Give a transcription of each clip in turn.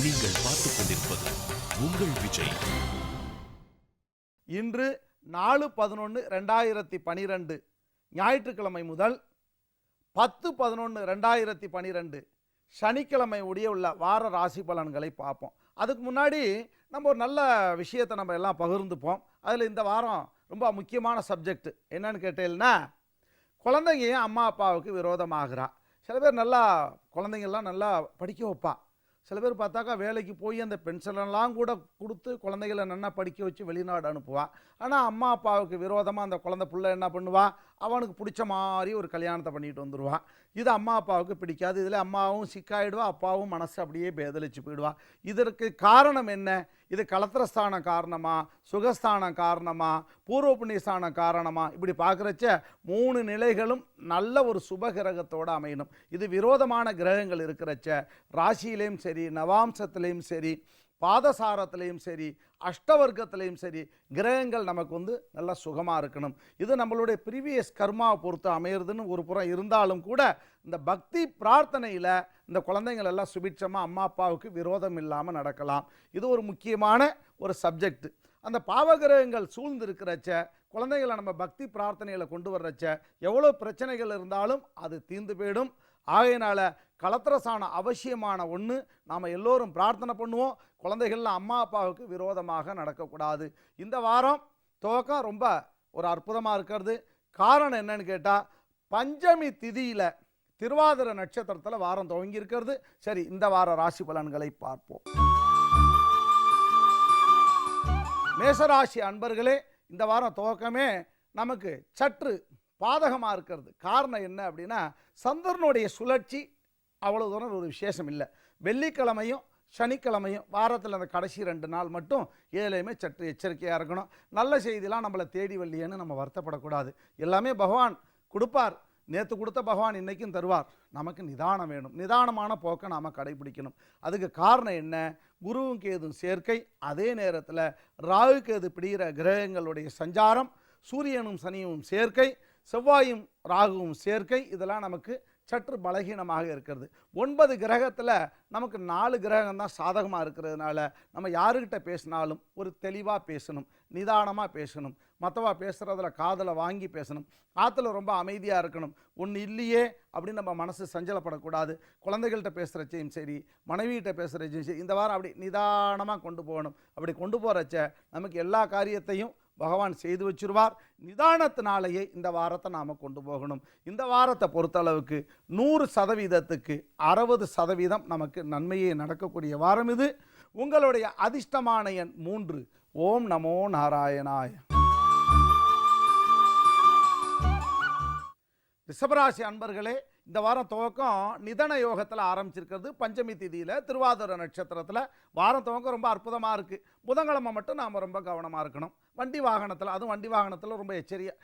நீங்கள் பார்த்துக் கொண்டிருப்பது உங்கள் விஜய். இன்று 4/11/2012 ஞாயிற்றுக்கிழமை முதல் 10/11/2012 சனிக்கிழமை உள்ள வார ராசி பலன்களை பார்ப்போம். அதுக்கு முன்னாடி நம்ம ஒரு நல்ல விஷயத்தை நம்ம எல்லாம் பகிர்ந்துப்போம். அதில் இந்த வாரம் ரொம்ப முக்கியமான சப்ஜெக்ட் என்னன்னு கேட்டீங்கன்னா, குழந்தைங்க அம்மா அப்பாவுக்கு விரோதமாகிறா. சில பேர் நல்லா குழந்தைங்கள்லாம் நல்லா படிக்க வைப்பா. சில பேர் பார்த்தாக்கா வேலைக்கு போய் அந்த பென்ஷன்லாம் கூட கொடுத்து குழந்தைகளை நல்லா படிக்க வச்சு வெளிநாடு அனுப்புவா. ஆனால் அம்மா அப்பாவுக்கு விரோதமாக அந்த குழந்தை பிள்ளை என்ன பண்ணுவா, அவனுக்கு பிடிச்ச மாதிரி ஒரு கல்யாணத்தை பண்ணிட்டு வந்துடுவா. இது அம்மா அப்பாவுக்கு பிடிக்காது. இதில் அம்மாவும் சிக்காயிடுவா, அப்பாவும் மனசு அப்படியே பேதலிச்சு போயிடுவா. இதற்கு காரணம் என்ன? இது கலத்திரஸ்தான காரணமா, சுகஸ்தான காரணமா, பூர்வ புண்ணியஸ்தான காரணமா? இப்படி பார்க்குறச்ச 3 நிலைகளும் நல்ல ஒரு சுபகிரகத்தோடு அமையணும். இது விரோதமான கிரகங்கள் இருக்கிறச்ச ராசியிலையும் சரி, நவாம்சத்திலையும் சரி, பாதசாரத்திலையும் சரி, அஷ்டவர்க்கத்திலையும் சரி கிரகங்கள் நமக்கு நல்லா சுகமாக இருக்கணும். இது நம்மளுடைய ப்ரீவியஸ் கர்மாவை பொறுத்து அமையிறதுன்னு ஒரு புறம் இருந்தாலும் கூட, இந்த பக்தி பிரார்த்தனையில் இந்த குழந்தைங்கள் எல்லாம் சுபிட்சமாக அம்மா அப்பாவுக்கு விரோதம் இல்லாமல் நடக்கலாம். இது ஒரு முக்கியமான ஒரு சப்ஜெக்ட். அந்த பாவகிரகங்கள் சூழ்ந்து இருக்கிறச்ச குழந்தைகளை நம்ம பக்தி பிரார்த்தனையில் கொண்டு வர்றச்ச எவ்வளோ பிரச்சனைகள் இருந்தாலும் அது தீர்ந்து போயிடும். ஆகையினால கலத்திரசான அவசியமான ஒன்று. நாம் எல்லோரும் பிரார்த்தனை பண்ணுவோம், குழந்தைகள்லாம் அம்மா அப்பாவுக்கு விரோதமாக நடக்கக்கூடாது. இந்த வாரம் துவக்கம் ரொம்ப ஒரு அற்புதமாக இருக்கிறது. காரணம் என்னன்னு கேட்டால், பஞ்சமி திதியில் திருவாதிர நட்சத்திரத்தில் வாரம் துவங்கி இருக்கிறது. சரி, இந்த வார ராசி பலன்களை பார்ப்போம். மேசராசி அன்பர்களே, இந்த வாரம் துவக்கமே நமக்கு சற்று பாதகமாக இருக்கிறது. காரணம் என்ன அப்படின்னா, சந்திரனுடைய சுழற்சி அவ்வளோ தூரம் ஒரு விசேஷம் இல்லை. வெள்ளிக்கிழமையும் சனிக்கிழமையும் வாரத்தில் அந்த கடைசி 2 நாள் மட்டும் ஏழையுமே சற்று எச்சரிக்கையாக இருக்கணும். நல்ல செய்திலாம் நம்மளை தேடி வரலையேன்னு நம்ம வருத்தப்படக்கூடாது. எல்லாமே பகவான் கொடுப்பார். நேற்று கொடுத்த பகவான் இன்றைக்கும் தருவார். நமக்கு நிதானம் வேணும். நிதானமான போக்கை நாம் கடைபிடிக்கணும். அதுக்கு காரணம் என்ன? குருவும் கேதும் சேர்க்கை, அதே நேரத்தில் ராகு கேது பிடிகிற கிரகங்களுடைய சஞ்சாரம், சூரியனும் சனியும் சேர்க்கை, செவ்வாயும் ராகுவும் சேர்க்கை, இதெல்லாம் நமக்கு சற்று பலகீனமாக இருக்கிறது. 9 கிரகத்தில் நமக்கு 4 கிரகம் தான் சாதகமாக இருக்கிறதுனால நம்ம யாருக்கிட்ட பேசினாலும் ஒரு தெளிவாக பேசணும், நிதானமாக பேசணும். மற்றவா பேசுகிறதில் காதில் வாங்கி பேசணும். ஆற்றுல ரொம்ப அமைதியாக இருக்கணும். ஒன்று இல்லையே அப்படின்னு நம்ம மனசு சஞ்சலப்படக்கூடாது. குழந்தைகள்கிட்ட பேசுகிறச்சையும் சரி, மனைவிகிட்ட பேசுகிறச்சையும் சரி, இந்த வாரம் அப்படி நிதானமாக கொண்டு போகணும். அப்படி கொண்டு போகிறச்ச நமக்கு எல்லா காரியத்தையும் பகவான் செய்து வச்சிருவார். நிதானத்தினாலேயே இந்த வாரத்தை நாம் கொண்டு போகணும். இந்த வாரத்தை பொறுத்தளவுக்கு 100%க்கு 60% நமக்கு நன்மையே நடக்கக்கூடிய வாரம் இது. உங்களுடைய அதிர்ஷ்டமான எண் 3. ஓம் நமோ நாராயணாய. ரிஷபராசி அன்பர்களே, இந்த வாரம் துவக்கம் நிதன யோகத்தில் ஆரம்பிச்சிருக்கிறது. பஞ்சமி திதியில் திருவாதிர நட்சத்திரத்தில் வாரம் துவக்கம் ரொம்ப அற்புதமாக இருக்குது. புதன்கிழமை மட்டும் நாம் ரொம்ப கவனமாக இருக்கணும். வண்டி வாகனத்தில், அதுவும் வண்டி வாகனத்தில் ரொம்ப எச்சரிக்கை.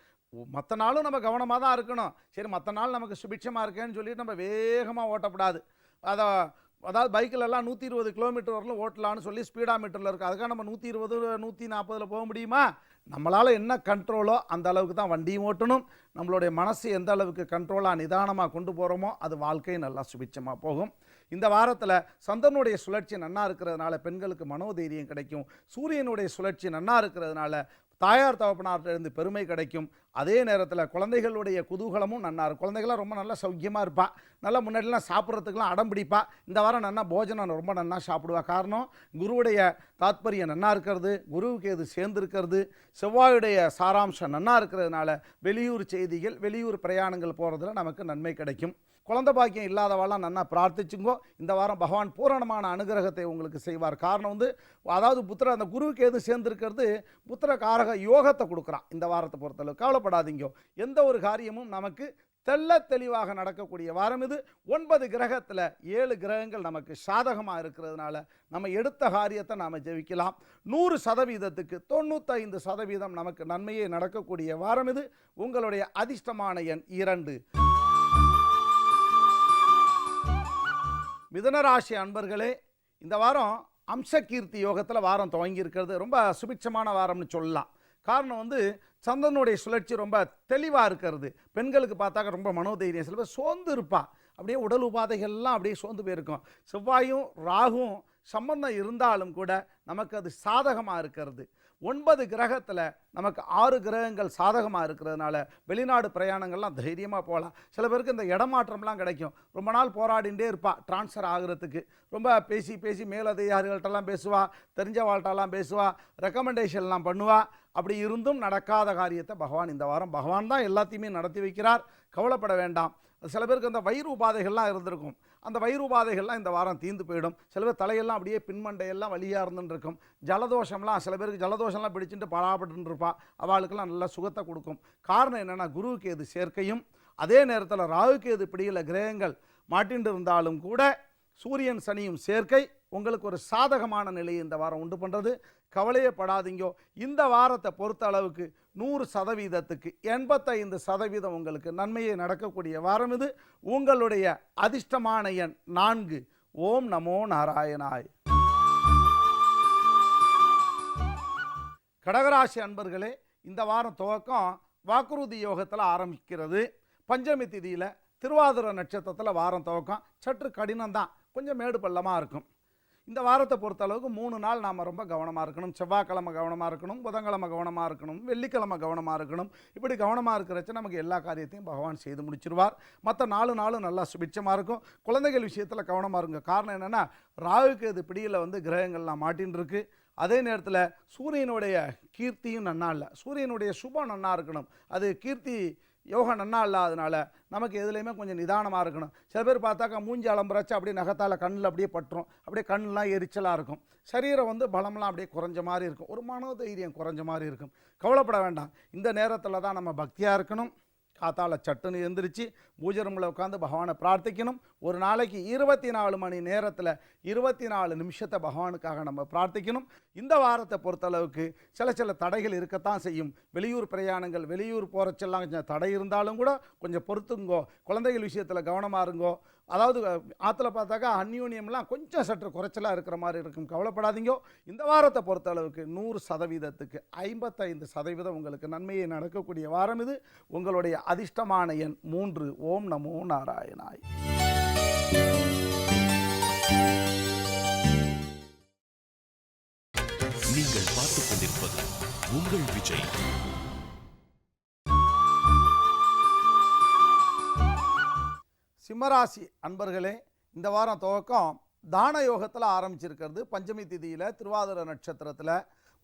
மற்ற நாளும் நம்ம கவனமாக தான் இருக்கணும். சரி, மற்ற நாள் நமக்கு சுபிட்சமாக இருக்கேன்னு சொல்லிட்டு நம்ம வேகமாக ஓட்டக்கூடாது. அதாவது பைக்கிலெல்லாம் 120 கிலோமீட்டர் வரலும் ஓட்டலான்னு சொல்லி ஸ்பீடா மீட்டரில் இருக்குது. அதுக்காக நம்ம 120 140 போக முடியுமா? நம்மளால் என்ன கண்ட்ரோலோ அந்த அளவுக்கு தான் வண்டியும் ஓட்டணும். நம்மளுடைய மனசு எந்த அளவுக்கு கண்ட்ரோலாக நிதானமாக கொண்டு போகிறோமோ அது வாழ்க்கை நல்லா சுபிட்சமாக போகும். இந்த வாரத்தில் சந்திரனுடைய சுழற்சி நன்னா இருக்கிறதுனால பெண்களுக்கு மனோதைரியம் கிடைக்கும். சூரியனுடைய சுழற்சி நன்னா இருக்கிறதுனால தாயார் தகப்பனார்கிட்ட பெருமை கிடைக்கும். அதே நேரத்தில் குழந்தைகளுடைய குதூகலமும் நன்னா இருக்கும். குழந்தைகள்லாம் ரொம்ப நல்லா சௌக்கியமாக இருப்பா. நல்லா முன்னாடிலாம் சாப்பிட்றதுக்கெலாம் அடம் பிடிப்பா. இந்த வாரம் நன்னா போஜனம் ரொம்ப நன்னா சாப்பிடுவா. காரணம், குருவுடைய தாத்பரியம் நன்னா இருக்கிறது, குருவுக்கு எது சேர்ந்துருக்கிறது, செவ்வாயுடைய சாராம்சம் நன்னா இருக்கிறதுனால வெளியூர் செய்திகள், வெளியூர் பிரயாணங்கள் போகிறதுல நமக்கு நன்மை கிடைக்கும். குழந்தை பாக்கியம் இல்லாதவாலாம் நன்னா பிரார்த்திச்சுங்கோ. இந்த வாரம் பகவான் பூரணமான அனுகிரகத்தை உங்களுக்கு செய்வார். காரணம் அதாவது அந்த குருவுக்கு எது சேர்ந்துருக்கிறது புத்திர காரக யோகத்தை கொடுக்குறான். இந்த வாரத்தை பொறுத்தளவு கவலைப்படாதீங்க. எந்த ஒரு காரியமும் நமக்கு தெள்ள தெளிவாக நடக்கக்கூடிய வாரம் இது. 9 கிரகத்தில் 7 கிரகங்கள் நமக்கு சாதகமாக இருக்கிறதுனால நம்ம எடுத்த காரியத்தை நாம் ஜெயிக்கலாம். 100%க்கு 95% நமக்கு நன்மையே நடக்கக்கூடிய வாரம் இது. உங்களுடைய அதிர்ஷ்டமான எண் 2. மிதுனராசி அன்பர்களே, இந்த வாரம் அம்சகீர்த்தி யோகத்தில் வாரம் துவங்கி இருக்கிறது. ரொம்ப சுபிட்சமான வாரம்னு சொல்லலாம். காரணம் சந்திரனுடைய சுழற்சி ரொம்ப தெளிவாக இருக்கிறது. பெண்களுக்கு பார்த்தாக்க ரொம்ப மனோதைரியம். சில பேர் சோர்ந்து இருப்பா. அப்படியே உடல் உபாதைகள்லாம் அப்படியே சோர்ந்து போயிருக்கும். செவ்வாயும் ராகும் சம்பந்தம் இருந்தாலும் கூட நமக்கு அது சாதகமாக இருக்கிறது. 9 கிரகத்தில் நமக்கு 6 கிரகங்கள் சாதகமாக இருக்கிறதுனால வெளிநாடு பிரயாணங்கள்லாம் தைரியமாக போகலாம். சில பேருக்கு இந்த இடமாற்றம்லாம் கிடைக்கும். ரொம்ப நாள் போராடிகிட்டே இருப்பா ட்ரான்ஸ்ஃபர் ஆகிறதுக்கு. ரொம்ப பேசி மேலதிகாரிகள்ட்டெல்லாம் பேசுவா, தெரிஞ்ச வாழ்கிட்டெல்லாம் பேசுவா, ரெக்கமெண்டேஷன்லாம் பண்ணுவா. அப்படி இருந்தும் நடக்காத காரியத்தை பகவான் இந்த வாரம் பகவான் தான் எல்லாத்தையுமே நடத்தி வைக்கிறார். கவலைப்பட வேண்டாம். சில பேருக்கு அந்த வயிறு உபாதைகள்லாம் இருந்திருக்கும். அந்த வயிறு உபாதைகள்லாம் இந்த வாரம் தீர்ந்து போயிடும். சில பேர் தலையெல்லாம் அப்படியே பின்மண்டையெல்லாம் வலியாக இருந்துருக்கும். ஜலதோஷம்லாம் சில பேருக்கு ஜலதோஷம்லாம் பிடிச்சிட்டு பலாப்பட்டு இருப்பா. அவளுக்கெல்லாம் நல்ல சுகத்தை கொடுக்கும். காரணம் என்னென்னா குருவுக்கு எது சேர்க்கையும் அதே நேரத்தில் ராகுக்கு எது பிடியில் கிரகங்கள் மாட்டின்று இருந்தாலும் கூட சூரியன் சனியும் சேர்க்கை உங்களுக்கு ஒரு சாதகமான நிலையை இந்த வாரம் உண்டு பண்ணுறது. கவலையே படாதீங்கோ. இந்த வாரத்தை பொறுத்த அளவுக்கு 100%க்கு 85% உங்களுக்கு நன்மையை நடக்கக்கூடிய வாரம் இது. உங்களுடைய அதிர்ஷ்டமான எண் 4. ஓம் நமோ நாராயணாய். கடகராசி அன்பர்களே, இந்த வாரம் துவக்கம் வாக்குறுதி யோகத்தில் ஆரம்பிக்கிறது. பஞ்சமி திதியில் திருவாதிரை நட்சத்திரத்தில் வாரம் துவக்கம் சற்று கடினம்தான், கொஞ்சம் மேடு பள்ளமாக இருக்கும். இந்த வாரத்தை பொறுத்தளவுக்கு 3 நாள் நாம் ரொம்ப கவனமாக இருக்கணும். செவ்வாய்க்கிழமை கவனமாக இருக்கணும், புதன்கிழமை கவனமாக இருக்கணும், வெள்ளிக்கிழமை கவனமாக இருக்கணும். இப்படி கவனமாக இருக்கிறச்ச நமக்கு எல்லா காரியத்தையும் பகவான் செய்து முடிச்சிருவார். மற்ற 4 நாளும் நல்லா சுபிட்சமாக இருக்கும். குழந்தைகள் விஷயத்தில் கவனமாக இருங்க. காரணம் என்னென்னா ராகுக்கு இது பிடியில் கிரகங்கள்லாம் மாட்டின்னு இருக்கு. அதே நேரத்தில் சூரியனுடைய கீர்த்தியும் நன்னா இல்லை. சூரியனுடைய சுபம் நன்னா இருக்கணும். அது கீர்த்தி யோகம் நன்னா இல்லாதனால நமக்கு எதுலேயுமே கொஞ்சம் நிதானமாக இருக்கணும். சில பேர் பார்த்தாக்கா மூஞ்சி அலம்புறாச்சு அப்படியே நகத்தால் கண்ணில் அப்படியே பட்டுரும். அப்படியே கண்ணெலாம் எரிச்சலாக இருக்கும். சரீரம் பலம்லாம் அப்படியே குறைஞ்ச மாதிரி இருக்கும். ஒரு மனோதைரியம் குறைஞ்ச மாதிரி இருக்கும். கவலைப்பட வேண்டாம். இந்த நேரத்தில் தான் நம்ம பக்தியாக இருக்கணும். காத்தால சட்டுன்னு எழுந்திரிச்சு பூஜை ரூமில் உட்காந்து பகவானை பிரார்த்திக்கணும். ஒரு நாளைக்கு 24 மணி நேரத்தில் 24 நிமிஷத்தை பகவானுக்காக நம்ம பிரார்த்திக்கணும். இந்த வாரத்தை பொறுத்தளவுக்கு சில தடைகள் இருக்கத்தான் செய்யும். வெளியூர் பிரயாணங்கள், வெளியூர் போகிறச்செல்லாம் கொஞ்சம் தடை இருந்தாலும் கூட கொஞ்சம் பொறுத்துங்கோ. குழந்தைகள் விஷயத்தில் கவனமாக இருங்கோ. அதாவது ஆற்றுல பார்த்தாக்கா அந்யூன்யம்லாம் கொஞ்சம் சற்று குறைச்சலாக இருக்கிற மாதிரி இருக்கும். கவலைப்படாதீங்கோ. இந்த வாரத்தை பொறுத்தளவுக்கு 100%க்கு 55% உங்களுக்கு நன்மையை நடக்கக்கூடிய வாரம் இது. உங்களுடைய அதிர்ஷ்டமான எண் 3. ஓம் நமோ நாராயணாய். நீங்கள் பார்த்துக் கொண்டிருப்பது உங்கள் விஜய். சிம்மராசி அன்பர்களே, இந்த வாரம் துவக்கம் தான யோகத்தில் ஆரம்பிச்சிருக்கிறது. பஞ்சமி திதியில் திருவாதிரை நட்சத்திரத்தில்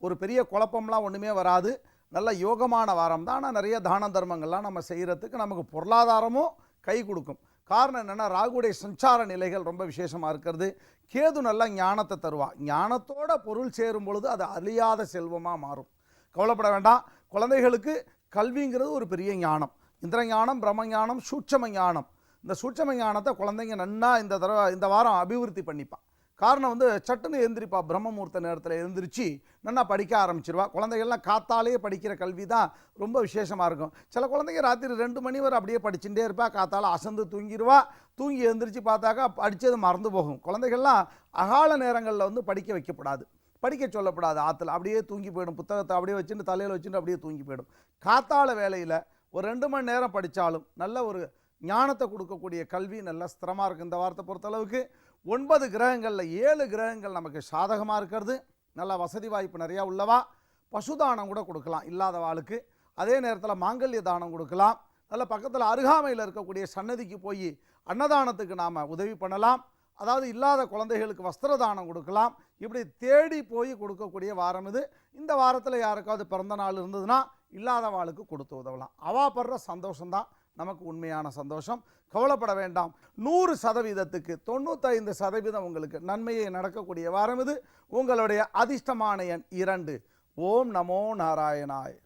ஒரு பெரிய குழப்பம்லாம் ஒன்றுமே வராது. நல்ல யோகமான வாரம் தான். ஆனால் நிறைய தான தர்மங்கள்லாம் நம்ம செய்கிறதுக்கு நமக்கு பொருளாதாரமும் கை கொடுக்கும். காரணம் என்னென்னா ராகுடைய சஞ்சார நிலைகள் ரொம்ப விசேஷமாக இருக்கிறது. கேது நல்ல ஞானத்தை தருவா. ஞானத்தோட பொருள் சேரும் பொழுது அது அழியாத செல்வமாக மாறும். கவலைப்பட வேண்டாம். குழந்தைகளுக்கு கல்விங்கிறது ஒரு பெரிய ஞானம். இந்திர ஞானம், பிரம்ம ஞானம், சூட்சம ஞானம். இந்த சூட்சம ஞானத்தை குழந்தைங்க நன்னா இந்த வாரம் அபிவிருத்தி பண்ணிப்பான். காரணம் சட்டுன்னு எழுந்திரிப்பா. பிரம்மமூர்த்த நேரத்தில் எழுந்திரிச்சு நல்லா படிக்க ஆரம்பிச்சிருவா. குழந்தைகள்லாம் காத்தாலேயே படிக்கிற கல்வி தான் ரொம்ப விசேஷமாக இருக்கும். சில குழந்தைங்க ராத்திரி 2 மணி வரை அப்படியே படிச்சுட்டே இருப்பா. காத்தால் அசந்து தூங்கிடுவா. தூங்கி எழுந்திரிச்சு பார்த்தாக்கா படித்தது மறந்து போகும். குழந்தைகள்லாம் அகால நேரங்களில் படிக்க வைக்கப்படாது, படிக்க சொல்லப்படாது. ஆற்றுல அப்படியே தூங்கி போயிடும். புத்தகத்தை அப்படியே வச்சுட்டு தலையில் வச்சுட்டு அப்படியே தூங்கி போயிடும். காத்தால வேலையில் ஒரு 2 மணி நேரம் படித்தாலும் நல்ல ஒரு ஞானத்தை கொடுக்கக்கூடிய கல்வி நல்ல ஸ்திரமாக இருக்குது. இந்த வாரத்தை பொறுத்தளவுக்கு 9 கிரகங்களில் 7 கிரகங்கள் நமக்கு சாதகமாக இருக்கிறது. நல்ல வசதி வாய்ப்பு நிறையா உள்ளவா. பசுதானம் கூட கொடுக்கலாம் இல்லாதவாளுக்கு. அதே நேரத்தில் மாங்கல்ய தானம் கொடுக்கலாம். நல்ல பக்கத்தில் அருகாமையில் இருக்கக்கூடிய சன்னதிக்கு போய் அன்னதானத்துக்கு நாம் உதவி பண்ணலாம். அதாவது இல்லாத குழந்தைகளுக்கு வஸ்திரதானம் கொடுக்கலாம். இப்படி தேடி போய் கொடுக்கக்கூடிய வாரம் இது. இந்த வாரத்தில் யாருக்காவது பிறந்த நாள் இருந்ததுன்னா இல்லாதவாளுக்கு கொடுத்து உதவலாம். அவா படுற சந்தோஷம்தான் நமக்கு உண்மையான சந்தோஷம். கவலைப்பட வேண்டாம். 100%க்கு 95% உங்களுக்கு நன்மையை நடக்கக்கூடிய வாரம் இது. உங்களுடைய அதிர்ஷ்டமான எண் 2. ஓம் நமோ நாராயணாய்.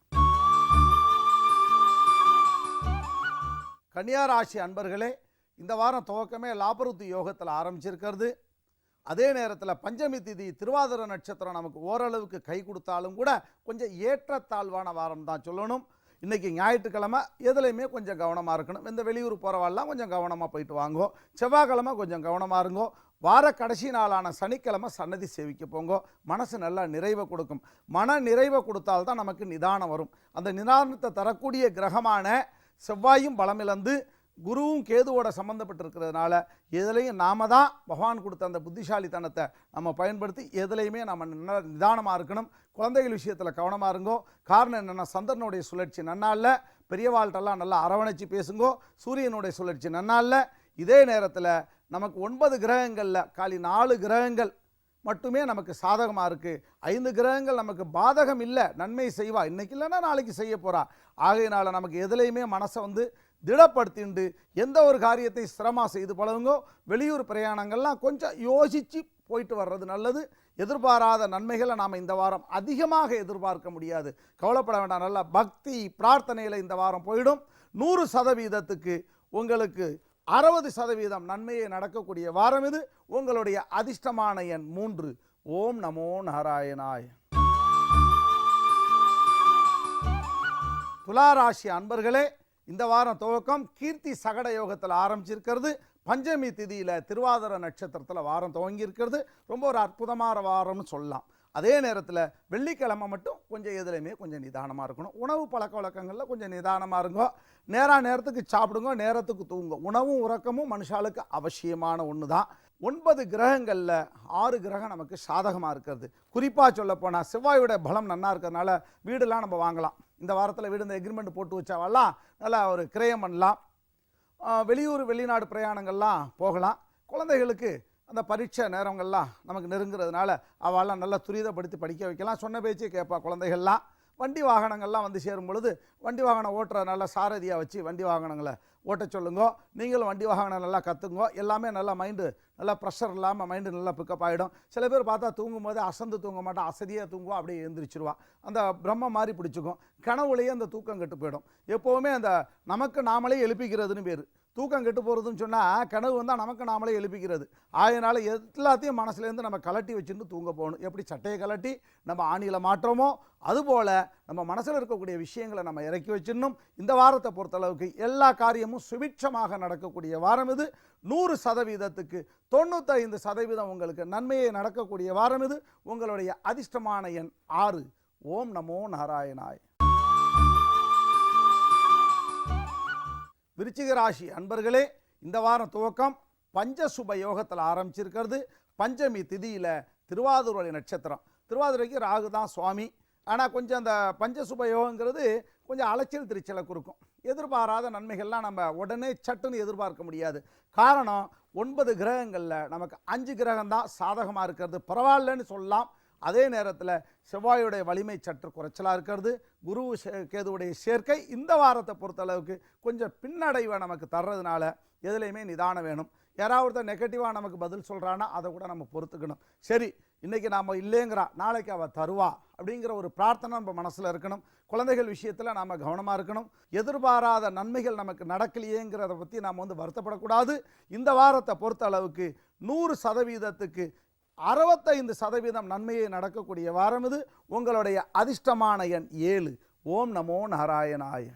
கன்னியாராசி அன்பர்களே, இந்த வாரம் துவக்கமே லாபருத்தி யோகத்தில் ஆரம்பிச்சிருக்கிறது. அதே நேரத்தில் பஞ்சமி திதி திருவாதிரை நட்சத்திரம் நமக்கு ஓரளவுக்கு கை கொடுத்தாலும் கூட கொஞ்சம் ஏற்றத்தாழ்வான வாரம் தான் சொல்லணும். இன்றைக்கி ஞாயிற்றுக்கிழமை எதுலையுமே கொஞ்சம் கவனமாக இருக்கணும். இந்த வெளியூர் போகிறவாள்லாம் கொஞ்சம் கவனமாக போயிட்டு வாங்கோ. செவ்வாய்க்கிழமை கொஞ்சம் கவனமாக இருங்கோ. வார கடைசி நாளான சனிக்கிழமை சன்னதி சேவிக்க போங்கோ. மனசு நல்லா நிறைவை கொடுக்கும். மன நிறைவை கொடுத்தால்தான் நமக்கு நிதானம் வரும். அந்த நிதானத்தை தரக்கூடிய கிரகமான செவ்வாயும் பலமிழந்து குருவும் கேதுவோட சம்மந்தப்பட்டிருக்கிறதுனால எதுலேயும் நாம தான் பகவான் கொடுத்த அந்த புத்திசாலித்தனத்தை நம்ம பயன்படுத்தி எதுலேயுமே நம்ம நிதானமாக இருக்கணும். குழந்தைகள் விஷயத்தில் கவனமாக இருங்கோ. காரணம் என்னென்னா, சந்திரனுடைய சுழற்சி நன்னாளில் பெரியவாள்கிட்டலாம் நல்லா அரவணைச்சி பேசுங்கோ. சூரியனுடைய சுழற்சி நன்னாளில். இதே நேரத்தில் நமக்கு 9 கிரகங்களில் காலி 4 கிரகங்கள் மட்டுமே நமக்கு சாதகமாக இருக்குது. 5 கிரகங்கள் நமக்கு பாதகம் இல்லை, நன்மை செய்வா, இன்றைக்கி இல்லைன்னா நாளைக்கு செய்ய போகிறா. ஆகையினால நமக்கு எதுலேயுமே மனசை திடப்படுத்திண்டு எந்த ஒரு காரியத்தை சிரமமாக செய்து பழகுங்கோ. வெளியூர் பிரயாணங்கள்லாம் கொஞ்சம் யோசித்து போயிட்டு வர்றது நல்லது. எதிர்பாராத நன்மைகளை நாம் இந்த வாரம் அதிகமாக எதிர்பார்க்க முடியாது, கவலைப்பட வேண்டாம். நல்ல பக்தி பிரார்த்தனையில் இந்த வாரம் போயிடும். 100% உங்களுக்கு 60% நன்மையை நடக்கக்கூடிய வாரம் இது. உங்களுடைய அதிர்ஷ்டமான எண் 3. ஓம் நமோ நாராயணாய். துளாராசி அன்பர்களே, இந்த வாரம் துவக்கம் கீர்த்தி சகட யோகத்தில் ஆரம்பிச்சிருக்கிறது. பஞ்சமி திதியில் திருவாதிர நட்சத்திரத்தில் வாரம் துவங்கி இருக்கிறது. ரொம்ப ஒரு அற்புதமான வாரம்னு சொல்லலாம். அதே நேரத்தில் வெள்ளிக்கிழமை மட்டும் கொஞ்சம் எதுலையுமே கொஞ்சம் நிதானமாக இருக்கணும். உணவு பழக்க வழக்கங்களில் கொஞ்சம் நிதானமாக இருங்கோ. நேரத்துக்கு சாப்பிடுங்க, நேரத்துக்கு தூங்குங்க. உணவும் உறக்கமும் மனுஷாளுக்கு அவசியமான ஒன்று தான். 9 கிரகங்களில் 6 கிரகம் நமக்கு சாதகமாக இருக்கிறது. குறிப்பாக சொல்ல போனால் செவ்வாயோட பலம் நன்னா இருக்கிறதுனால வீடெல்லாம் நம்ம வாங்கலாம். இந்த வாரத்தில் வீடு இந்த எக்ரிமெண்ட் போட்டு வச்சாவெல்லாம் நல்லா ஒரு கிரயம் பண்ணலாம். வெளியூர் வெளிநாடு பிரயாணங்கள்லாம் போகலாம். குழந்தைகளுக்கு அந்த பரீட்சை நேரங்கள்லாம் நமக்கு நெருங்கிறதுனால அவெல்லாம் நல்லா துரிதப்படுத்தி படிக்க வைக்கலாம். சொன்ன பேச்சு கேட்பா குழந்தைகள்லாம். வண்டி வாகனங்கள்லாம் சேரும் பொழுது வண்டி வாகனம் ஓட்டுற நல்ல சாரதியாக வச்சு வண்டி வாகனங்களை ஓட்ட சொல்லுங்கோ. நீங்களும் வண்டி வாகனம் நல்லா கற்றுங்கோ. எல்லாமே நல்லா மைண்டு நல்லா ப்ரெஷர் இல்லாமல் மைண்டு நல்லா பிக்கப் ஆகிடும். சில பேர் பார்த்தா தூங்கும் போது அசந்து தூங்க மாட்டா, அசதியாக தூங்குவா, அப்படியே எழுந்திரிச்சிருவா. அந்த பிரம்ம மாதிரி பிடிச்சிக்கும். கனவுலேயே அந்த தூக்கம் கெட்டு போயிடும். எப்போவுமே அந்த நமக்கு நாமளே எழுப்பிக்கிறதுன்னு பேர். தூக்கம் கெட்டு போகிறதுன்னு சொன்னால் கனவு வந்தால் நமக்கு நாமளே எழுப்பிக்கிறது. அதனால் எல்லாத்தையும் மனசுலேருந்து நம்ம கலட்டி வச்சுட்டு தூங்க போகணும். எப்படி சட்டையை கலட்டி நம்ம ஆணியில் மாற்றமோ அதுபோல் நம்ம மனசில் இருக்கக்கூடிய விஷயங்களை நம்ம இறக்கி வச்சிடணும். இந்த வாரத்தை பொறுத்தளவுக்கு எல்லா காரியமும் சுபிட்சமாக நடக்கக்கூடிய வாரம் இது. 100%க்கு 95% உங்களுக்கு நன்மையை நடக்கக்கூடிய வாரம் இது. உங்களுடைய அதிர்ஷ்டமான எண் 6. ஓம் நமோ நாராயணாய். விருச்சிக ராசி அன்பர்களே, இந்த வாரம் துவக்கம் பஞ்சசுப யோகத்தில் ஆரம்பிச்சிருக்கிறது. பஞ்சமி திதியில் திருவாதிரை நட்சத்திரம். திருவாதிரைக்கு ராகு தான் சுவாமி. ஆனால் கொஞ்சம் அந்த பஞ்சசுப யோகங்கிறது கொஞ்சம் அலைச்சல் திருச்சலை கொடுக்கும். எதிர்பாராத நன்மைகள்லாம் நம்ம உடனே சட்டுன்னு எதிர்பார்க்க முடியாது. காரணம் 9 கிரகங்களில் நமக்கு 5 கிரகம் தான் சாதகமாக இருக்கிறது, பரவாயில்லன்னு சொல்லலாம். அதே நேரத்தில் செவ்வாயுடைய வலிமை சற்று குறைச்சலாக இருக்கிறது. குரு கேதுவுடைய சேர்க்கை இந்த வாரத்தை பொறுத்தளவுக்கு கொஞ்சம் பின்னடைவை நமக்கு தர்றதுனால எதுலேயுமே நிதானம் வேணும். யாராவது ஒருத்தர் நெகட்டிவாக நமக்கு பதில் சொல்கிறான்னா அதை கூட நம்ம பொறுத்துக்கணும். சரி, இன்றைக்கி நாம் இல்லைங்கிறா, நாளைக்கு அவள் தருவா அப்படிங்கிற ஒரு பிரார்த்தனை நம்ம மனசில் இருக்கணும். குழந்தைகள் விஷயத்தில் நாம் கவனமாக இருக்கணும். எதிர்பாராத நன்மைகள் நமக்கு நடக்கலையேங்கிறத பற்றி நாம் வருத்தப்படக்கூடாது. இந்த வாரத்தை பொறுத்த அளவுக்கு 100%க்கு 65% நன்மையை நடக்கக்கூடிய வாரம் இது. உங்களுடைய அதிர்ஷ்டமான எண் 7. ஓம் நமோ நாராயணாய.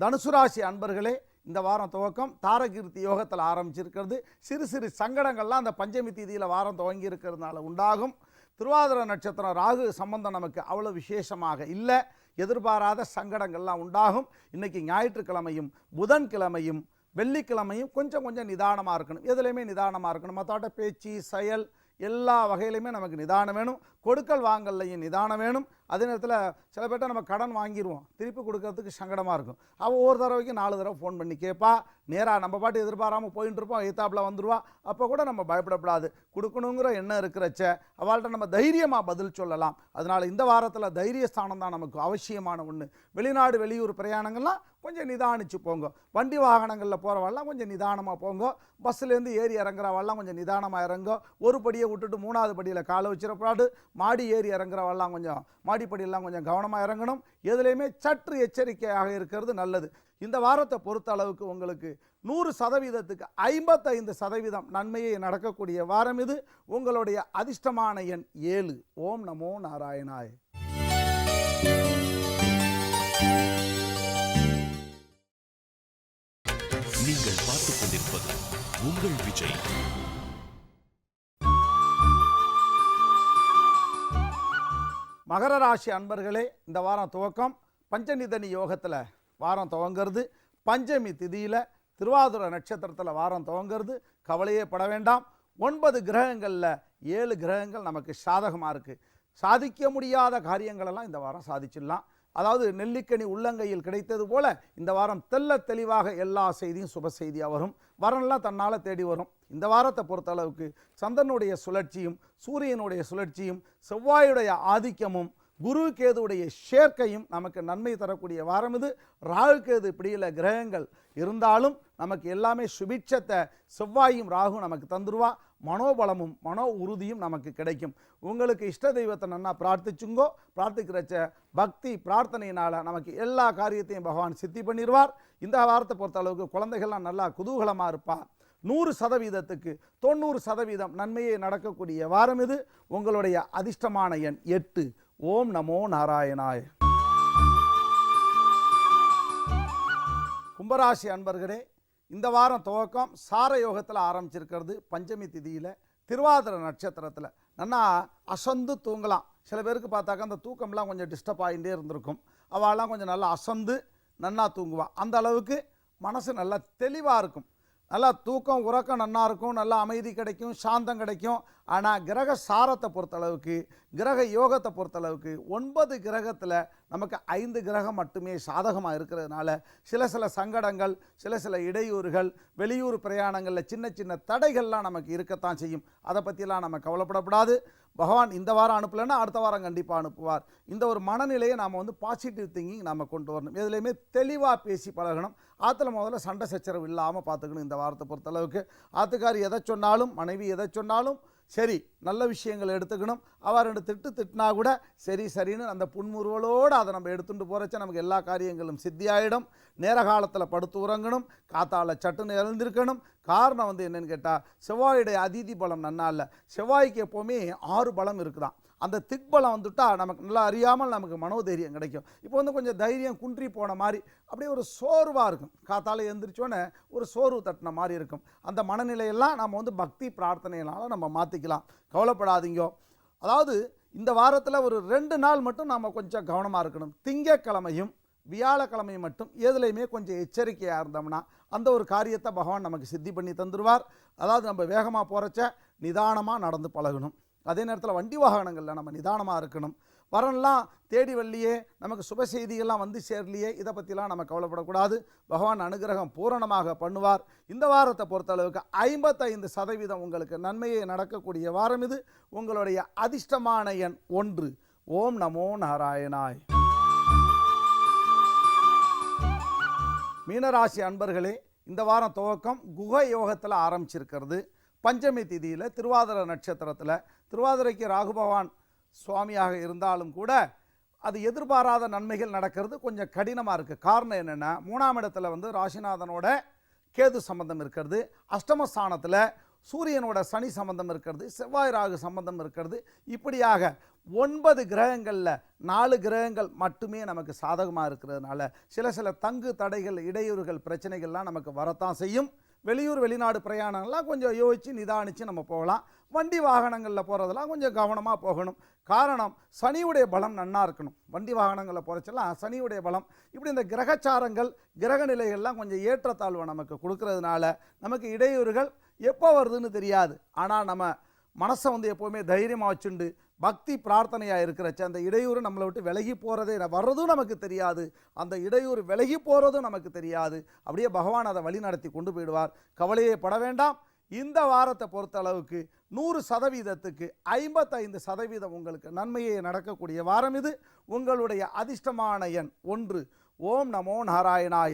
தனுசு ராசி அன்பர்களே, இந்த வாரம் துவக்கம் தாரகீர்த்தி யோகத்தில் ஆரம்பிச்சிருக்கிறது. சிறு சிறு சங்கடங்கள்லாம் அந்த பஞ்சமி தீதியில் வாரம் துவங்கி இருக்கிறதுனால உண்டாகும். திருவாதிரை நட்சத்திரம் ராகு சம்பந்தம் நமக்கு அவ்வளோ விசேஷமாக இல்லை. எதிர்பாராத சங்கடங்கள்லாம் உண்டாகும். இன்றைக்கி ஞாயிற்றுக்கிழமையும் புதன்கிழமையும் வெள்ளிக்கிழமையும் கொஞ்சம் நிதானமாக இருக்கணும். எதுலையுமே நிதானமாக இருக்கணும். மற்ற பேச்சு செயல் எல்லா வகையிலையுமே நமக்கு நிதானம் வேணும். கொடுக்கல் வாங்கல்லையும் நிதானம் வேணும். அதே நேரத்தில் சில பேர்ட்ட நம்ம கடன் வாங்கிடுவோம், திருப்பி கொடுக்கறதுக்கு சங்கடமாக இருக்கும். அவள் ஒரு தடவைக்கு 4 தடவை ஃபோன் பண்ணி கேட்பா. நேராக நம்ம பாட்டு எதிர்பாராமல் போயிட்டு இருப்போம், எத்தாப்பில் வந்துடுவா. அப்போ கூட நம்ம பயப்படக்கூடாது. கொடுக்கணுங்கிற எண்ணம் இருக்கிறச்ச அவள்கிட்ட நம்ம தைரியமாக பதில் சொல்லலாம். அதனால் இந்த வாரத்தில் தைரியஸ்தானம் தான் நமக்கு அவசியமான ஒன்று. வெளிநாடு வெளியூர் பிரயாணங்கள்லாம் கொஞ்சம் நிதானிச்சு போங்க. வண்டி வாகனங்களில் போகிறவெல்லாம் கொஞ்சம் நிதானமாக போங்க. பஸ்ஸுலேருந்து ஏறி இறங்குறவெல்லாம் கொஞ்சம் நிதானமாக இறங்க. ஒரு படியை விட்டுட்டு 3வது படியில் காலை வச்சிடப்படாது. மாடி ஏறி இறங்குறவெல்லாம் கொஞ்சம் மாடிப்படியெல்லாம் கொஞ்சம் கவனமாக இறங்கணும். எதுலேயுமே சற்று எச்சரிக்கையாக இருக்கிறது நல்லது. இந்த வாரத்தை பொறுத்த அளவுக்கு உங்களுக்கு 100%க்கு 55% நன்மையை நடக்கக்கூடிய வாரம் இது. உங்களுடைய அதிர்ஷ்டமான எண் 7. ஓம் நமோ நாராயணாய. நீங்கள் பார்த்துக் கொண்டிருப்பது உங்கள் விஜய். மகர ராசி அன்பர்களே, இந்த வாரம் துவக்கம் பஞ்சநிதனி யோகத்தில் வாரம் துவங்கிறது. பஞ்சமி திதியில் திருவாதிரை நட்சத்திரத்தில் வாரம் துவங்கிறது. கவலையே பட வேண்டாம். 9 கிரகங்களில் 7 கிரகங்கள் நமக்கு சாதகமாக இருக்குது. சாதிக்க முடியாத காரியங்களெல்லாம் இந்த வாரம் சாதிச்சிடலாம். அதாவது நெல்லிக்கனி உள்ளங்கையில் கிடைத்தது போல இந்த வாரம் தெல்ல தெளிவாக எல்லா செய்தியும் சுப செய்தியாக வரும். வரன்லாம் தன்னால் தேடி வரும். இந்த வாரத்தை பொறுத்தளவுக்கு சந்திரனுடைய சுழற்சியும் சூரியனுடைய சுழற்சியும் செவ்வாயுடைய ஆதிக்கமும் குரு கேதுவுடைய சேர்க்கையும் நமக்கு நன்மை தரக்கூடிய வாரம் இது. ராகு கேது இப்படியில் கிரகங்கள் இருந்தாலும் நமக்கு எல்லாமே சுபிட்சத்தை செவ்வாயும் ராகு நமக்கு தந்துருவா. மனோபலமும் மனோ உறுதியும் நமக்கு கிடைக்கும். உங்களுக்கு இஷ்ட தெய்வத்தை நன்னா பிரார்த்திச்சுங்கோ. பிரார்த்திக்கிறச்ச பக்தி பிரார்த்தனையினால் நமக்கு எல்லா காரியத்தையும் பகவான் சித்தி பண்ணிடுவார். இந்த வாரத்தை பொறுத்த அளவுக்கு குழந்தைகள்லாம் நல்லா குதூகலமாக இருப்பார். 100%க்கு 90% நன்மையே நடக்கக்கூடிய வாரம் இது. உங்களுடைய அதிர்ஷ்டமான எண் 8. ஓம் நமோ நாராயணாய. கும்பராசி அன்பர்களே, இந்த வாரம் துவக்கம் சார யோகத்தில் ஆரம்பிச்சிருக்கிறது. பஞ்சமி திதியில் திருவாதிரை நட்சத்திரத்தில் நன்னா அசந்து தூங்கலாம். சில பேருக்கு பார்த்தாக்கா அந்த தூக்கம்லாம் கொஞ்சம் டிஸ்டர்ப் ஆகிட்டே இருந்திருக்கும். அவெல்லாம் கொஞ்சம் நல்லா அசந்து நன்னா தூங்குவாள். அந்த அளவுக்கு மனசு நல்லா தெளிவாக இருக்கும். நல்லா தூக்கம் உறக்கம் நன்னா இருக்கும். நல்லா அமைதி கிடைக்கும், சாந்தம் கிடைக்கும். ஆனால் கிரக சாரத்தை பொறுத்தளவுக்கு, கிரக யோகத்தை பொறுத்தளவுக்கு 9 கிரகத்தில் நமக்கு 5 கிரகம் மட்டுமே சாதகமாக இருக்கிறதுனால சில சங்கடங்கள், சில இடையூறுகள், வெளியூர் பிரயாணங்களில் சின்ன சின்ன தடைகள்லாம் நமக்கு இருக்கத்தான் செய்யும். அதை பற்றிலாம் நம்ம கவலைப்படக்கூடாது. பகவான் இந்த வாரம் அனுப்பலைன்னா அடுத்த வாரம் கண்டிப்பாக அனுப்புவார். இந்த ஒரு மனநிலையை நாம் பாசிட்டிவ் திங்கிங் நாம் கொண்டு வரணும். எதுலேயுமே தெளிவாக பேசி பழகணும். ஆற்றுல முதல்ல சண்டை சச்சரவு இல்லாமல் பார்த்துக்கணும். இந்த வாரத்தை பொறுத்தளவுக்கு ஆற்றுக்காரி எதை சொன்னாலும், மனைவி எதை சொன்னாலும் சரி, நல்ல விஷயங்களை எடுத்துக்கணும். அவர் 2 திட்டினா கூட சரின்னு அந்த புன்முறுவலோடு அதை நம்ம எடுத்துகிட்டு போகிறச்ச நமக்கு எல்லா காரியங்களும் சித்தியாயிடும். நேர காலத்தில் படுத்து உறங்கணும். காத்தால சட்டுன்னு எழுந்திருக்கணும். காரணம் என்னென்னு கேட்டால் செவ்வாயுடைய அதிதி பலம் நன்னா இல்லை. செவ்வாய்க்கு எப்போவுமே 6 பலம் இருக்குதான். அந்த திக்பலம் வந்துட்டால் நமக்கு நல்லா அறியாமல் நமக்கு மனோதைரியம் கிடைக்கும். இப்போ கொஞ்சம் தைரியம் குன்றி போன மாதிரி அப்படியே ஒரு சோர்வாக இருக்கும். காத்தால எழுந்திரிச்சோன்னே ஒரு சோர்வு தட்டின மாதிரி இருக்கும். அந்த மனநிலையெல்லாம் நம்ம பக்தி பிரார்த்தனையினால நம்ம மாற்றிக்கலாம். கவலைப்படாதீங்க. அதாவது இந்த வாரத்தில் ஒரு 2 நாள் மட்டும் நாம் கொஞ்சம் கவனமாக இருக்கணும். திங்கக்கிழமையும் வியாழக்கிழமையும் மட்டும் எதுலையுமே கொஞ்சம் எச்சரிக்கையாக இருந்தோம்னா அந்த ஒரு காரியத்தை பகவான் நமக்கு சித்தி பண்ணி தந்துடுவார். அதாவது நம்ம வேகமாக போகிறச்ச நிதானமாக நடந்து பழகணும். அதே நேரத்தில் வண்டி வாகனங்களில் நம்ம நிதானமாக இருக்கணும். வரன்லாம் தேடி வரலையே, நமக்கு சுப செய்திகள்லாம் வந்து சேரலையே, இதை பற்றிலாம் நம்ம கவலைப்படக்கூடாது. பகவான் அனுகிரகம் பூரணமாக பண்ணுவார். இந்த வாரத்தை பொறுத்தளவுக்கு 55% உங்களுக்கு நன்மையை நடக்கக்கூடிய வாரம் இது. உங்களுடைய அதிர்ஷ்டமான எண் 1. ஓம் நமோ நாராயணாய். மீனராசி அன்பர்களே, இந்த வாரம் துவக்கம் குக யோகத்தில் ஆரம்பிச்சிருக்கிறது. பஞ்சமி திதியில் திருவாதிரை நட்சத்திரத்தில், திருவாதிரைக்கு ராகு பகவான் சுவாமியாக இருந்தாலும் கூட அது எதிர்பாராத நன்மைகள் நடக்கிறது கொஞ்சம் கடினமாக இருக்குது. காரணம் என்னென்னா, 3ஆம் இடத்துல ராசிநாதனோட கேது சம்பந்தம் இருக்கிறது. அஷ்டமஸ்தானத்தில் சூரியனோட சனி சம்பந்தம் இருக்கிறது. செவ்வாய் ராகு சம்பந்தம் இருக்கிறது. இப்படியாக 9 கிரகங்களில் 4 கிரகங்கள் மட்டுமே நமக்கு சாதகமாக இருக்கிறதுனால சில தங்கு தடைகள், இடையூறுகள், பிரச்சனைகள்லாம் நமக்கு வரத்தான் செய்யும். வெளியூர் வெளிநாடு பிரயாணங்கள்லாம் கொஞ்சம் யோசித்து நிதானித்து நம்ம போகலாம். வண்டி வாகனங்களில் போகிறதெல்லாம் கொஞ்சம் கவனமாக போகணும். காரணம், சனியுடைய பலம் நன்னா இருக்கணும். வண்டி வாகனங்களில் போகிறச்செல்லாம் சனியுடைய பலம். இப்படி இந்த கிரகச்சாரங்கள், கிரக நிலைகள்லாம் கொஞ்சம் ஏற்றத்தாழ்வை நமக்கு கொடுக்கறதுனால நமக்கு இடையூறுகள் எப்போ வருதுன்னு தெரியாது. ஆனால் நம்ம மனசை எப்போவுமே தைரியமாக வச்சுண்டு பக்தி பிரார்த்தனையாக இருக்கிறச்ச அந்த இடையூறு நம்மளை விட்டு விலகி போகிறதே வர்றதும் நமக்கு தெரியாது. அந்த இடையூறு விலகி போகிறதும் நமக்கு தெரியாது. அப்படியே பகவான் அதை வழி நடத்தி கொண்டு போயிடுவார். கவலையே பட வேண்டாம். இந்த வாரத்தை பொறுத்தளவுக்கு 100%க்கு 55% உங்களுக்கு நன்மையை நடக்கக்கூடிய வாரம் இது. உங்களுடைய அதிர்ஷ்டமான எண் 1. ஓம் நமோ நாராயணாய.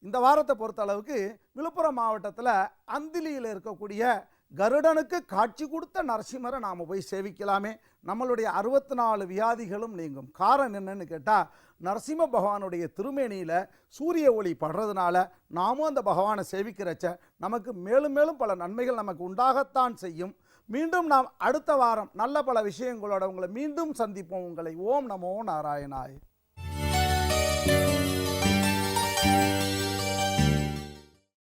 இந்த வாரத்தை பொறுத்தளவுக்கு விழுப்புரம் மாவட்டத்தில் அந்திலியில் இருக்கக்கூடிய கருடனுக்கு காட்சி கொடுத்த நரசிம்மரை நாம் போய் சேவிக்கலாமே. நம்மளுடைய 64 வியாதிகளும் நீங்கும். காரணம் என்னன்னு கேட்டால், நரசிம்ம பகவானுடைய திருமேனியில் சூரிய ஒளி படுறதுனால நாமும் அந்த பகவானை சேவிக்கிறச்ச நமக்கு மேலும் மேலும் பல நன்மைகள் நமக்கு உண்டாகத்தான் செய்யும். மீண்டும் நாம் அடுத்த வாரம் நல்ல பல விஷயங்களோட உங்களை மீண்டும் சந்திப்போம். உங்களை ஓம் நமோ நாராயணாய்.